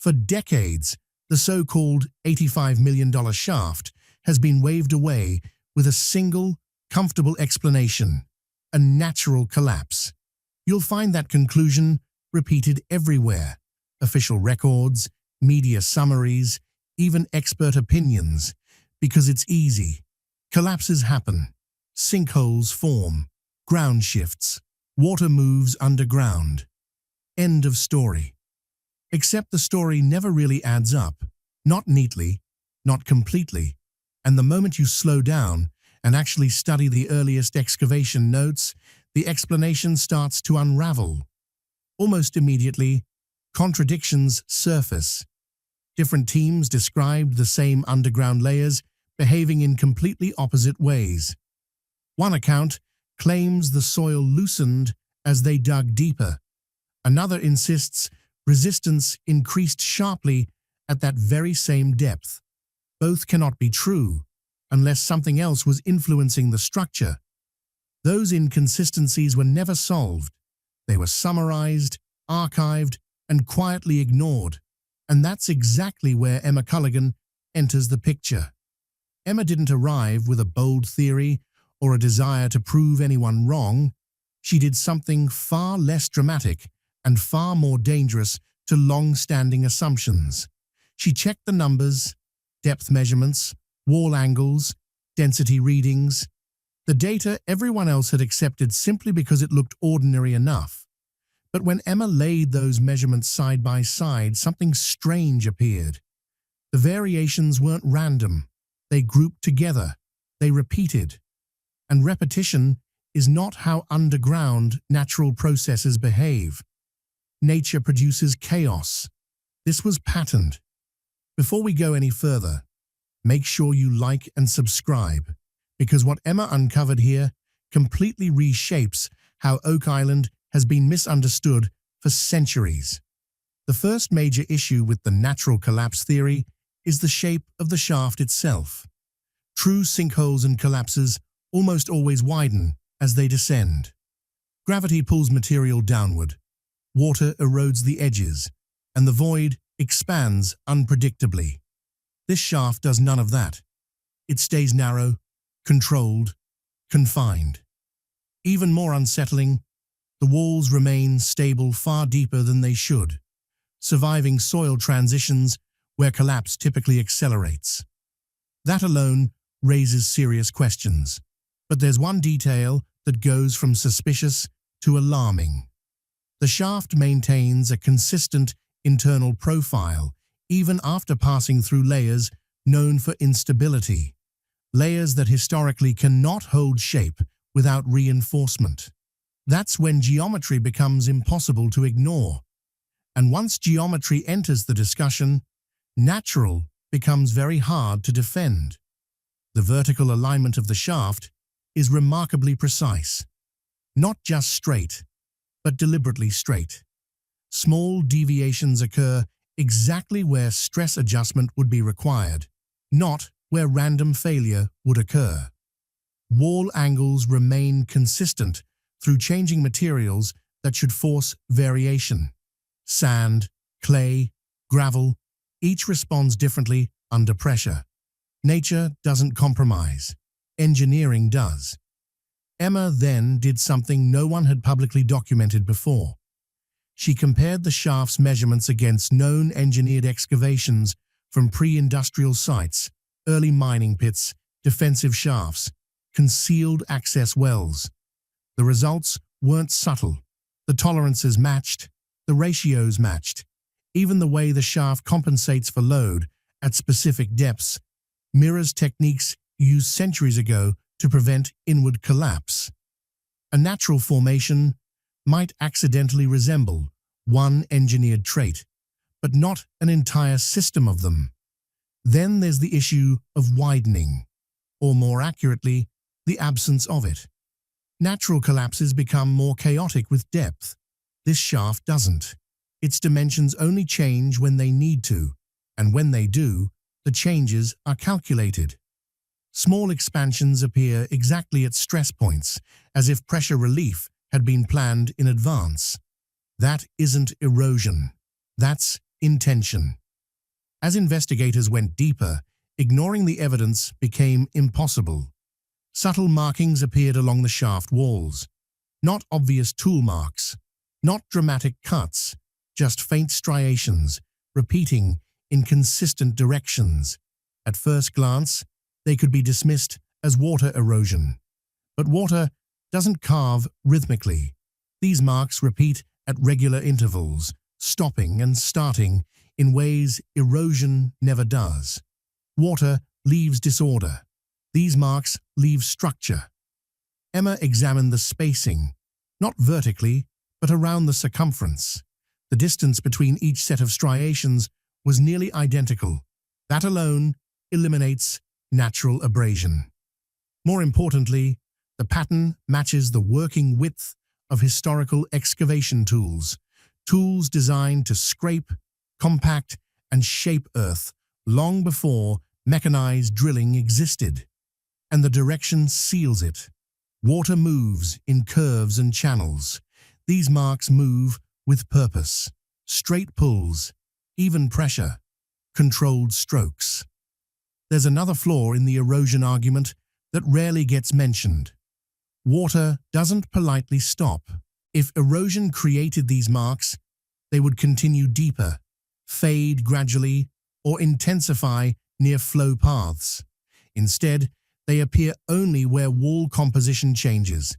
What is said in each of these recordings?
For decades, the so-called $85 million shaft has been waved away with a single, comfortable explanation: a natural collapse. You'll find that conclusion repeated everywhere: official records, media summaries, even expert opinions, because it's easy. Collapses happen. Sinkholes form. Ground shifts. Water moves underground. End of story. Except the story never really adds up. Not neatly, not completely. And the moment you slow down and actually study the earliest excavation notes, the explanation starts to unravel. Almost immediately, contradictions surface. Different teams described the same underground layers, behaving in completely opposite ways. One account claims the soil loosened as they dug deeper. Another insists resistance increased sharply at that very same depth. Both cannot be true, unless something else was influencing the structure. Those inconsistencies were never solved. They were summarized, archived, and quietly ignored. And that's exactly where Emma Culligan enters the picture. Emma didn't arrive with a bold theory or a desire to prove anyone wrong. She did something far less dramatic and far more dangerous to long-standing assumptions. She checked the numbers, depth measurements, wall angles, density readings, the data everyone else had accepted simply because it looked ordinary enough. But when Emma laid those measurements side by side, something strange appeared. The variations weren't random. They grouped together. They repeated. And repetition is not how underground natural processes behave. Nature produces chaos. This was patterned. Before we go any further, make sure you like and subscribe, because what Emma uncovered here completely reshapes how Oak Island has been misunderstood for centuries. The first major issue with the natural collapse theory is the shape of the shaft itself. True sinkholes and collapses almost always widen as they descend. Gravity pulls material downward, water erodes the edges, and the void expands unpredictably. This shaft does none of that. It stays narrow, controlled, confined. Even more unsettling, the walls remain stable far deeper than they should, surviving soil transitions where collapse typically accelerates. That alone raises serious questions. But there's one detail that goes from suspicious to alarming. The shaft maintains a consistent internal profile, even after passing through layers known for instability, layers that historically cannot hold shape without reinforcement. That's when geometry becomes impossible to ignore. And once geometry enters the discussion, natural becomes very hard to defend. The vertical alignment of the shaft is remarkably precise. Not just straight, but deliberately straight. Small deviations occur exactly where stress adjustment would be required, not where random failure would occur. Wall angles remain consistent through changing materials that should force variation. Sand, clay, gravel, each responds differently under pressure. Nature doesn't compromise. Engineering does. Emma then did something no one had publicly documented before. She compared the shaft's measurements against known engineered excavations from pre-industrial sites, early mining pits, defensive shafts, concealed access wells. The results weren't subtle. The tolerances matched, the ratios matched. Even the way the shaft compensates for load at specific depths mirrors techniques used centuries ago to prevent inward collapse. A natural formation might accidentally resemble one engineered trait, but not an entire system of them. Then there's the issue of widening, or more accurately, the absence of it. Natural collapses become more chaotic with depth. This shaft doesn't. Its dimensions only change when they need to, and when they do, the changes are calculated. Small expansions appear exactly at stress points, as if pressure relief had been planned in advance. That isn't erosion. That's intention. As investigators went deeper, ignoring the evidence became impossible. Subtle markings appeared along the shaft walls. Not obvious tool marks, not dramatic cuts, just faint striations, repeating in consistent directions. At first glance, they could be dismissed as water erosion. But water doesn't carve rhythmically. These marks repeat at regular intervals, stopping and starting in ways erosion never does. Water leaves disorder. These marks leave structure. Emma examined the spacing, not vertically, but around the circumference. The distance between each set of striations was nearly identical. That alone eliminates natural abrasion. More importantly, the pattern matches the working width of historical excavation tools, tools designed to scrape, compact, and shape earth long before mechanized drilling existed. And the direction seals it. Water moves in curves and channels. These marks move with purpose. Straight pulls, even pressure, controlled strokes. There's another flaw in the erosion argument that rarely gets mentioned. Water doesn't politely stop. If erosion created these marks, they would continue deeper, fade gradually, or intensify near flow paths. Instead, they appear only where wall composition changes,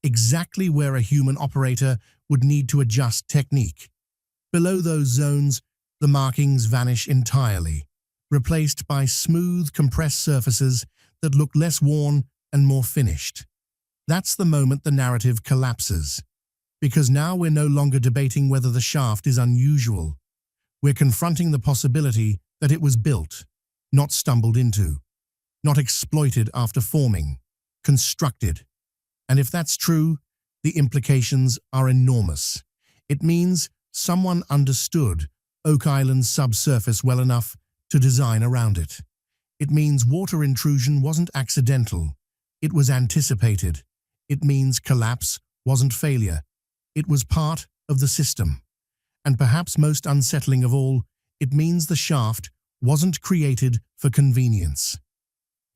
exactly where a human operator would need to adjust technique. Below those zones, the markings vanish entirely, replaced by smooth, compressed surfaces that look less worn and more finished. That's the moment the narrative collapses, because now we're no longer debating whether the shaft is unusual. We're confronting the possibility that it was built, not stumbled into, not exploited after forming, constructed. And if that's true, the implications are enormous. It means someone understood Oak Island's subsurface well enough to design around it. It means water intrusion wasn't accidental. It was anticipated. It means collapse wasn't failure. It was part of the system. And perhaps most unsettling of all, it means the shaft wasn't created for convenience.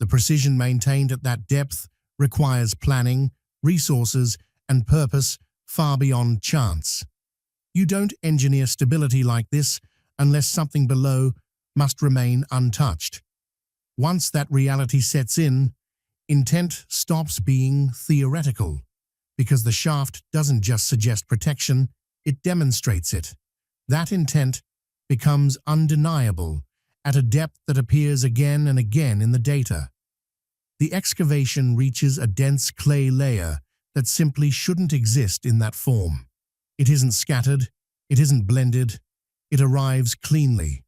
The precision maintained at that depth requires planning, resources, and purpose far beyond chance. You don't engineer stability like this unless something below must remain untouched. Once that reality sets in, intent stops being theoretical, because the shaft doesn't just suggest protection, it demonstrates it. That intent becomes undeniable at a depth that appears again and again in the data. The excavation reaches a dense clay layer that simply shouldn't exist in that form. It isn't scattered, it isn't blended, it arrives cleanly,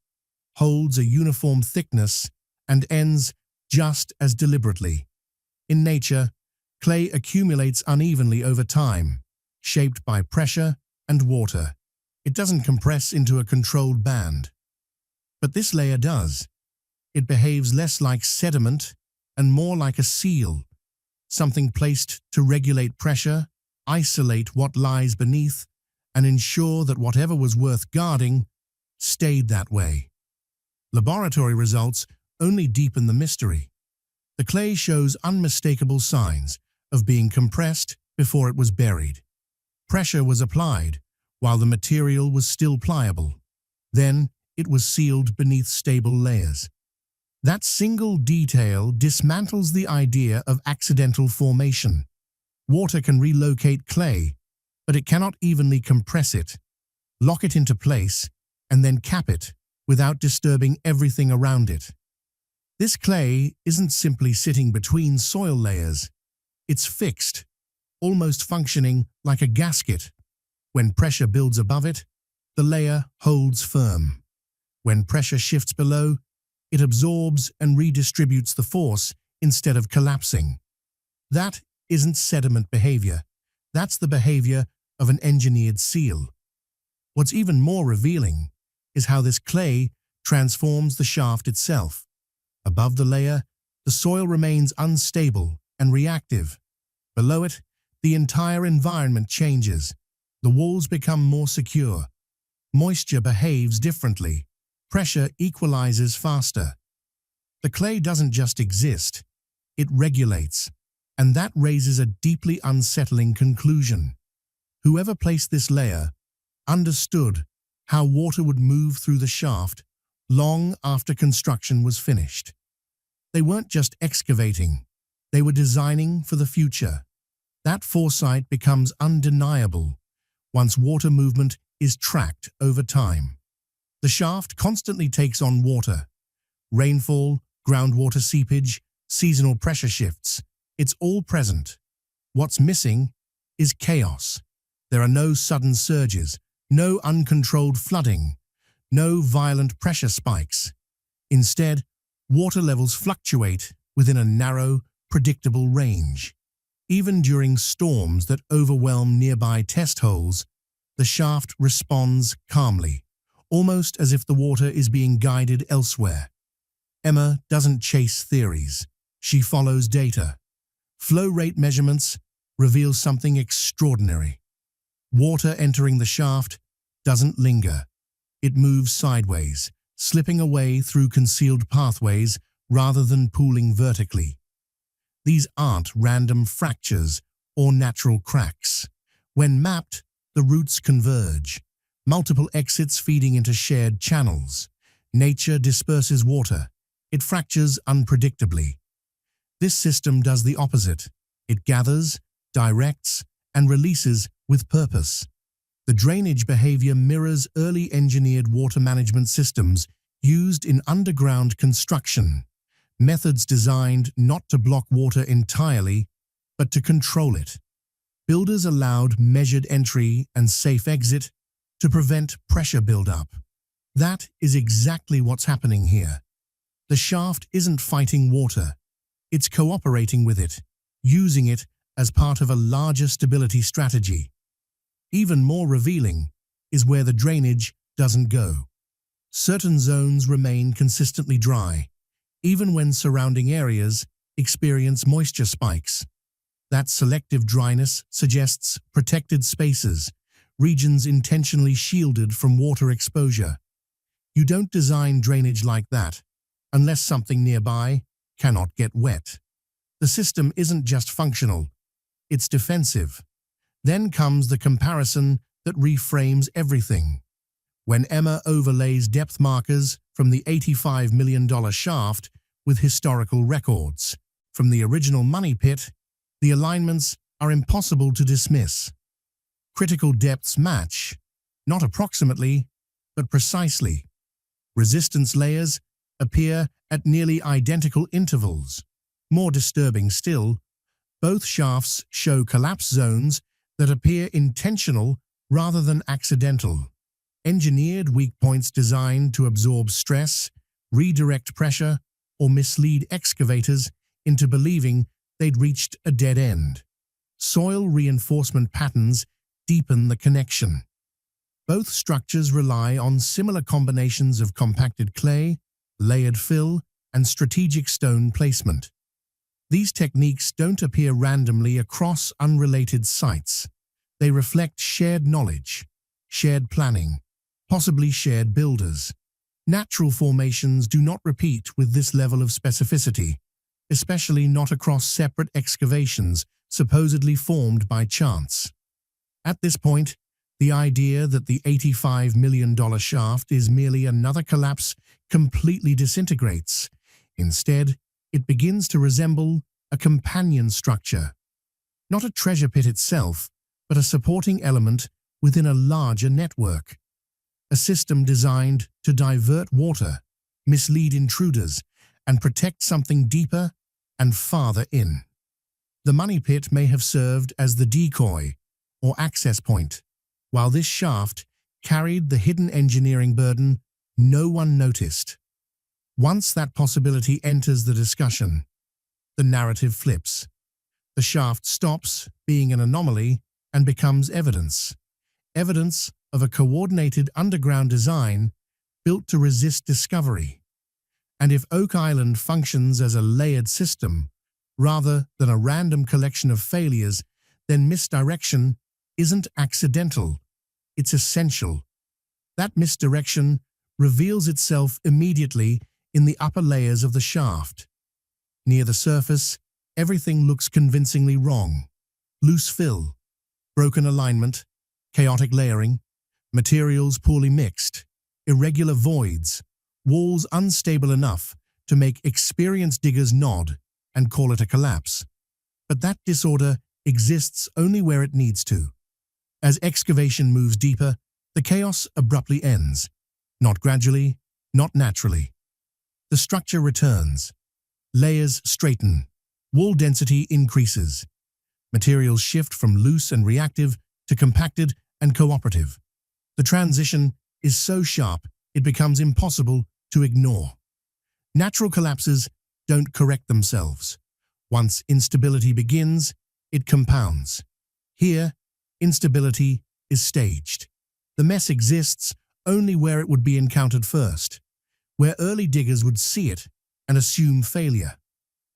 holds a uniform thickness, and ends just as deliberately. In nature, clay accumulates unevenly over time, shaped by pressure and water. It doesn't compress into a controlled band. But this layer does. It behaves less like sediment and more like a seal, something placed to regulate pressure, isolate what lies beneath, and ensure that whatever was worth guarding stayed that way. Laboratory results only deepen the mystery. The clay shows unmistakable signs of being compressed before it was buried. Pressure was applied while the material was still pliable. Then it was sealed beneath stable layers. That single detail dismantles the idea of accidental formation. Water can relocate clay, but it cannot evenly compress it, lock it into place, and then cap it without disturbing everything around it. This clay isn't simply sitting between soil layers. It's fixed, almost functioning like a gasket. When pressure builds above it, the layer holds firm. When pressure shifts below, it absorbs and redistributes the force instead of collapsing. That isn't sediment behavior. That's the behavior of an engineered seal. What's even more revealing is how this clay transforms the shaft itself. Above the layer, the soil remains unstable and reactive. Below it, the entire environment changes. The walls become more secure. moisture behaves differently. Pressure equalizes faster. The clay doesn't just exist, it regulates. And that raises a deeply unsettling conclusion. Whoever placed this layer understood how water would move through the shaft long after construction was finished. They weren't just excavating, they were designing for the future. That foresight becomes undeniable once water movement is tracked over time. The shaft constantly takes on water. Rainfall, groundwater seepage, seasonal pressure shifts. It's all present. What's missing is chaos. There are no sudden surges, no uncontrolled flooding, no violent pressure spikes. Instead, water levels fluctuate within a narrow, predictable range. Even during storms that overwhelm nearby test holes, the shaft responds calmly, almost as if the water is being guided elsewhere. Emma doesn't chase theories. She follows data. Flow rate measurements reveal something extraordinary. Water entering the shaft doesn't linger. It moves sideways, slipping away through concealed pathways rather than pooling vertically. These aren't random fractures or natural cracks. When mapped, the routes converge, multiple exits feeding into shared channels. Nature disperses water. It fractures unpredictably. This system does the opposite. It gathers, directs, and releases with purpose. The drainage behavior mirrors early engineered water management systems used in underground construction, methods designed not to block water entirely, but to control it. Builders allowed measured entry and safe exit to prevent pressure buildup. That is exactly what's happening here. The shaft isn't fighting water. It's cooperating with it, using it as part of a larger stability strategy. Even more revealing is where the drainage doesn't go. Certain zones remain consistently dry, even when surrounding areas experience moisture spikes. That selective dryness suggests protected spaces, regions intentionally shielded from water exposure. You don't design drainage like that unless something nearby cannot get wet. The system isn't just functional, it's defensive. Then comes the comparison that reframes everything. When Emma overlays depth markers from the $85 million shaft with historical records from the original money pit, the alignments are impossible to dismiss. Critical depths match, not approximately, but precisely. Resistance layers appear at nearly identical intervals. More disturbing still, both shafts show collapse zones that appear intentional rather than accidental. Engineered weak points designed to absorb stress, redirect pressure, or mislead excavators into believing they'd reached a dead end. Soil reinforcement patterns deepen the connection. Both structures rely on similar combinations of compacted clay, layered fill, and strategic stone placement. These techniques don't appear randomly across unrelated sites. They reflect shared knowledge, shared planning, possibly shared builders. Natural formations do not repeat with this level of specificity, especially not across separate excavations supposedly formed by chance. At this point, the idea that the $85 million shaft is merely another collapse completely disintegrates. Instead, it begins to resemble a companion structure. Not a treasure pit itself, but a supporting element within a larger network. A system designed to divert water, mislead intruders, and protect something deeper and farther in. The money pit may have served as the decoy or access point, while this shaft carried the hidden engineering burden no one noticed. Once that possibility enters the discussion, the narrative flips. The shaft stops being an anomaly and becomes evidence. Evidence of a coordinated underground design built to resist discovery. And if Oak Island functions as a layered system, rather than a random collection of failures, then misdirection isn't accidental, it's essential. That misdirection reveals itself immediately in the upper layers of the shaft. Near the surface, everything looks convincingly wrong. Loose fill, broken alignment, chaotic layering, materials poorly mixed, irregular voids, walls unstable enough to make experienced diggers nod and call it a collapse. But that disorder exists only where it needs to. As excavation moves deeper, the chaos abruptly ends. Not gradually, not naturally. The structure returns. Layers straighten. Wall density increases. Materials shift from loose and reactive to compacted and cooperative. The transition is so sharp it becomes impossible to ignore. Natural collapses don't correct themselves. Once instability begins, it compounds. Here, instability is staged. The mess exists only where it would be encountered first, where early diggers would see it and assume failure.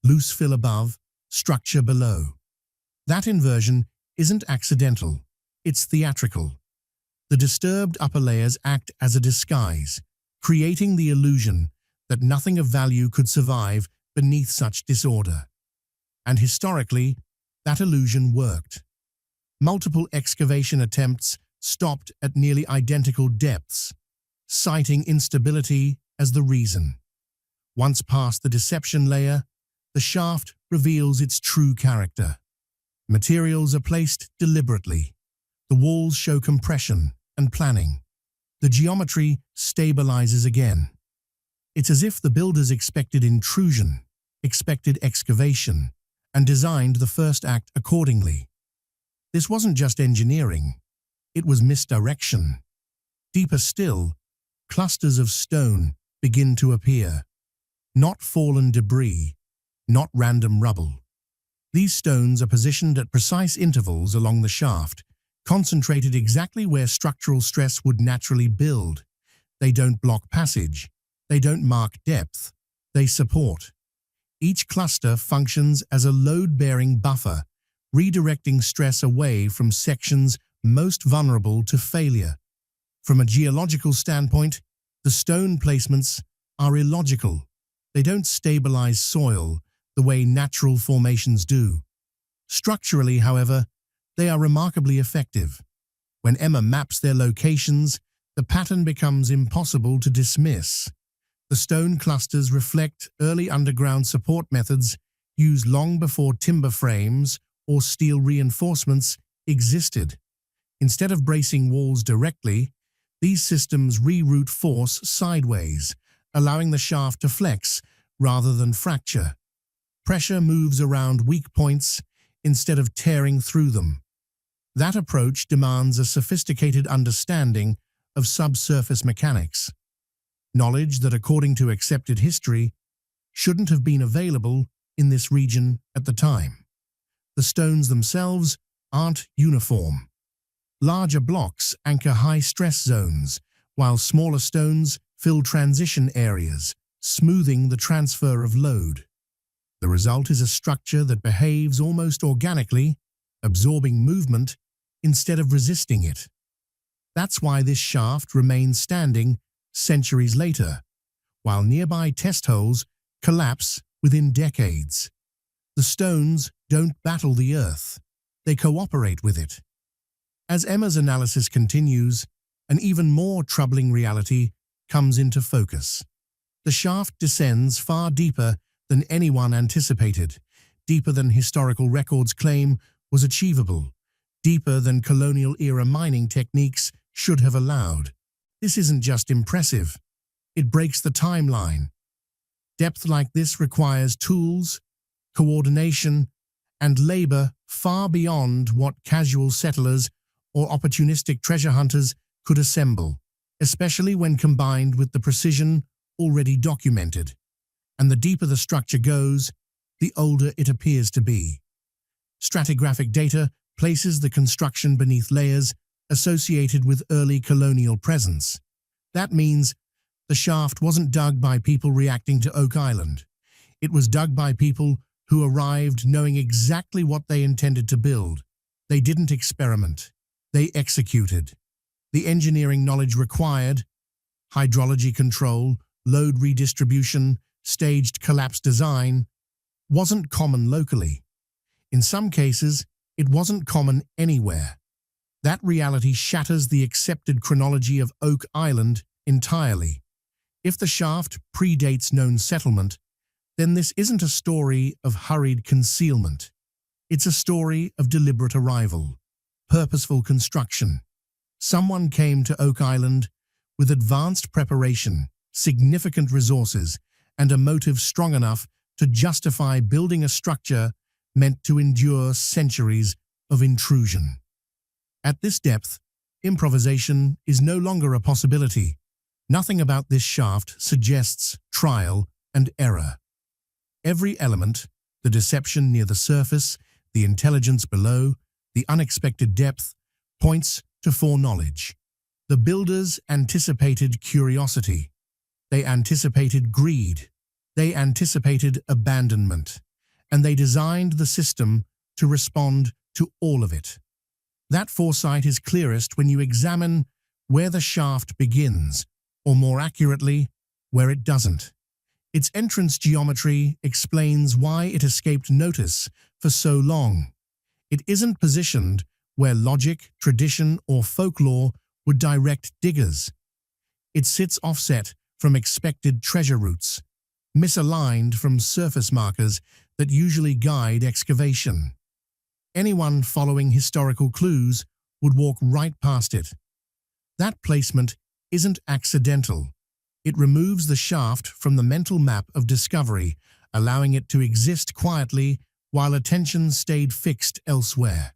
Loose fill above, structure below. That inversion isn't accidental, it's theatrical. The disturbed upper layers act as a disguise, creating the illusion that nothing of value could survive beneath such disorder. And historically, that illusion worked. Multiple excavation attempts stopped at nearly identical depths, citing instability as the reason. Once past the deception layer, the shaft reveals its true character. Materials are placed deliberately. The walls show compression and planning. The geometry stabilizes again. It's as if the builders expected intrusion, expected excavation, and designed the first act accordingly. This wasn't just engineering, it was misdirection. Deeper still, clusters of stone begin to appear. Not fallen debris, not random rubble. These stones are positioned at precise intervals along the shaft, concentrated exactly where structural stress would naturally build. They don't block passage. They don't mark depth. They support. Each cluster functions as a load-bearing buffer, redirecting stress away from sections most vulnerable to failure. From a geological standpoint, the stone placements are illogical. They don't stabilize soil the way natural formations do. Structurally, however, they are remarkably effective. When Emma maps their locations, the pattern becomes impossible to dismiss. The stone clusters reflect early underground support methods used long before timber frames or steel reinforcements existed. Instead of bracing walls directly, these systems reroute force sideways, allowing the shaft to flex rather than fracture. Pressure moves around weak points instead of tearing through them. That approach demands a sophisticated understanding of subsurface mechanics, knowledge that, according to accepted history, shouldn't have been available in this region at the time. The stones themselves aren't uniform. Larger blocks anchor high-stress zones, while smaller stones fill transition areas, smoothing the transfer of load. The result is a structure that behaves almost organically, absorbing movement instead of resisting it. That's why this shaft remains standing centuries later, while nearby test holes collapse within decades. The stones don't battle the earth, they cooperate with it. As Emma's analysis continues, an even more troubling reality comes into focus. The shaft descends far deeper than anyone anticipated, deeper than historical records claim was achievable, deeper than colonial-era mining techniques should have allowed. This isn't just impressive, it breaks the timeline. Depth like this requires tools, coordination, and labor far beyond what casual settlers or opportunistic treasure hunters could assemble, especially when combined with the precision already documented. And the deeper the structure goes, the older it appears to be. Stratigraphic data places the construction beneath layers associated with early colonial presence. That means the shaft wasn't dug by people reacting to Oak Island. It was dug by people who arrived knowing exactly what they intended to build. They didn't experiment. They executed. The engineering knowledge required, hydrology control, load redistribution, staged collapse design, wasn't common locally. In some cases, it wasn't common anywhere. That reality shatters the accepted chronology of Oak Island entirely. If the shaft predates known settlement, then this isn't a story of hurried concealment. It's a story of deliberate arrival, purposeful construction. Someone came to Oak Island with advanced preparation, significant resources, and a motive strong enough to justify building a structure meant to endure centuries of intrusion. At this depth, improvisation is no longer a possibility. Nothing about this shaft suggests trial and error. Every element, the deception near the surface, the intelligence below, the unexpected depth, points to foreknowledge. The builders anticipated curiosity. They anticipated greed. They anticipated abandonment. And they designed the system to respond to all of it. That foresight is clearest when you examine where the shaft begins, or more accurately, where it doesn't. Its entrance geometry explains why it escaped notice for so long. It isn't positioned where logic, tradition, or folklore would direct diggers. It sits offset from expected treasure routes, misaligned from surface markers that usually guide excavation. Anyone following historical clues would walk right past it. That placement isn't accidental. It removes the shaft from the mental map of discovery, allowing it to exist quietly while attention stayed fixed elsewhere.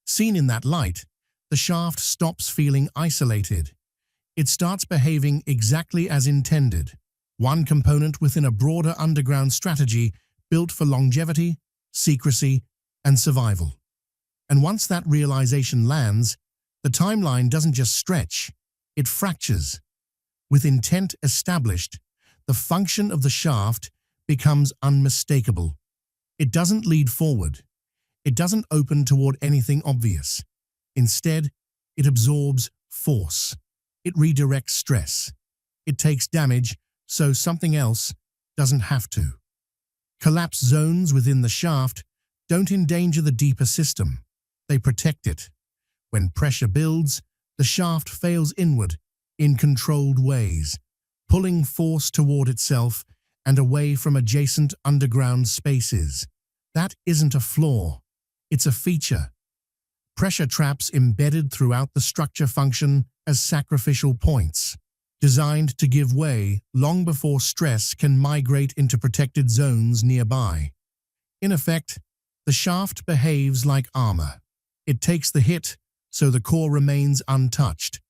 Seen in that light, the shaft stops feeling isolated. It starts behaving exactly as intended, one component within a broader underground strategy built for longevity, secrecy, and survival. And once that realization lands, the timeline doesn't just stretch, it fractures. With intent established, the function of the shaft becomes unmistakable. It doesn't lead forward. It doesn't open toward anything obvious. Instead, it absorbs force. It redirects stress. It takes damage so something else doesn't have to. Collapse zones within the shaft don't endanger the deeper system. They protect it. When pressure builds, the shaft fails inward in controlled ways, pulling force toward itself and away from adjacent underground spaces. That isn't a flaw. It's a feature. Pressure traps embedded throughout the structure function as sacrificial points, designed to give way long before stress can migrate into protected zones nearby. In effect, the shaft behaves like armor. It takes the hit, so the core remains untouched.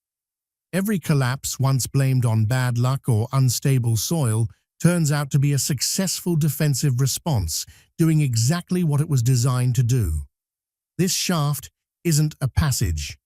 Every collapse once blamed on bad luck or unstable soil turns out to be a successful defensive response, doing exactly what it was designed to do. This shaft isn't a passage.